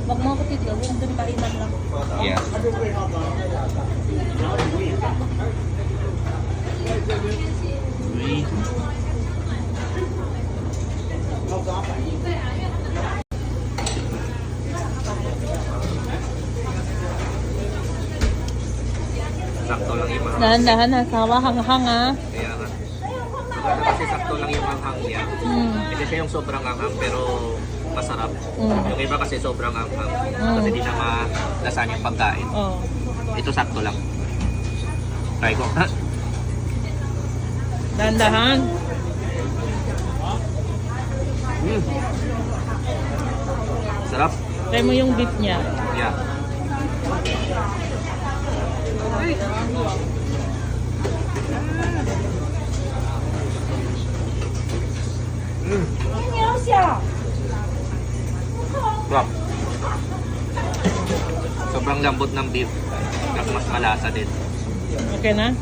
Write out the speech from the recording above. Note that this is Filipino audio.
Wag mo ako titigil, huwag doon kainan lang. Yeah. Uy. Sakto lang yung mga. Dahan-dahan ha, sawa, hang-hang ha. Kaya nga. Maganda kasi sakto lang yung hanghang niya. Hindi siya yung sobrang hanghang pero masarap. Yung iba kasi sobrang hanghang. Kasi di na malasan yung pagkain. Oh. Ito sakto lang. Try ko. Dahan-dahan. Sarap. Try mo yung beef niya. Yeah. Wow. Sobrang lambot ng beef. Mas malasa din. Okay na?